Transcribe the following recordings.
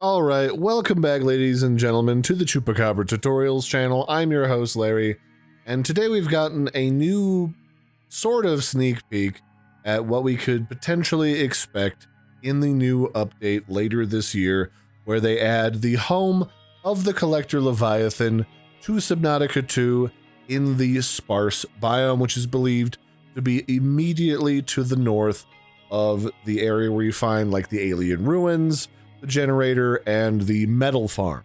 Alright, welcome back ladies and gentlemen to the Chupacabra tutorials channel. I'm your host Larry, and today we've gotten a new sort of sneak peek at what we could potentially expect in the new update later this year, where they add the home of the Collector Leviathan to Subnautica 2 in the Sparse Biome, which is believed to be immediately to the north of the area where you find like the alien ruins, the generator, and the metal farm.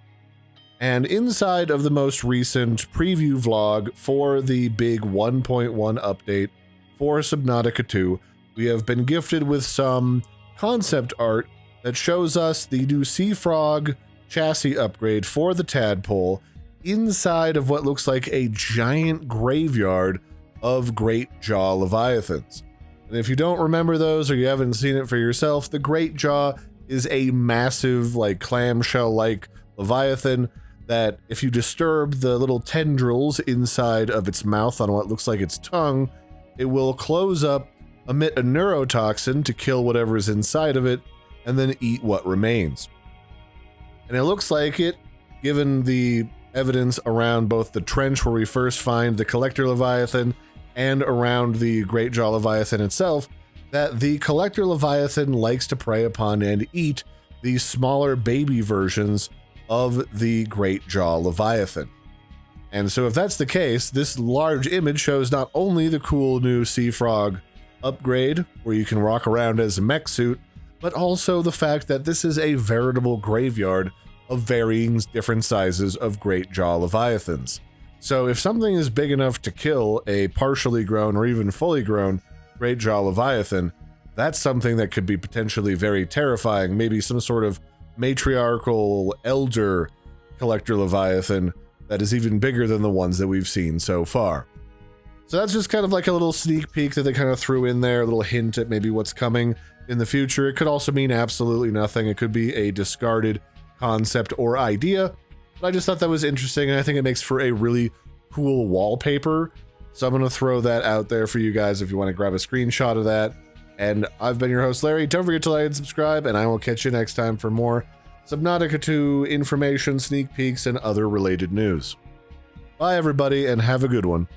And inside of the most recent preview vlog for the big 1.1 update for Subnautica 2, we have been gifted with some concept art that shows us the new Sea Frog chassis upgrade for the Tadpole inside of what looks like a giant graveyard of Great Jaw Leviathans. And if you don't remember those or you haven't seen it for yourself, the Great Jaw is a massive, like, clamshell-like Leviathan that, if you disturb the little tendrils inside of its mouth on what looks like its tongue, it will close up, emit a neurotoxin to kill whatever is inside of it, and then eat what remains. And it looks like it, given the evidence around both the trench where we first find the Collector Leviathan and around the Great Jaw Leviathan itself, that the Collector Leviathan likes to prey upon and eat the smaller baby versions of the Great Jaw Leviathan. And so if that's the case, this large image shows not only the cool new Sea Frog upgrade, where you can walk around as a mech suit, but also the fact that this is a veritable graveyard of varying different sizes of Great Jaw Leviathans. So if something is big enough to kill a partially grown or even fully grown Great Jaw Leviathan, that's something that could be potentially very terrifying. Maybe some sort of matriarchal elder Collector Leviathan that is even bigger than the ones that we've seen so far. So that's just kind of like a little sneak peek that they kind of threw in there, a little hint at maybe what's coming in the future. It could also mean absolutely nothing. It could be a discarded concept or idea, but I just thought that was interesting, and I think it makes for a really cool wallpaper. So I'm going to throw that out there for you guys if you want to grab a screenshot of that. And I've been your host, Larry. Don't forget to like and subscribe, and I will catch you next time for more Subnautica 2 information, sneak peeks, and other related news. Bye, everybody, and have a good one.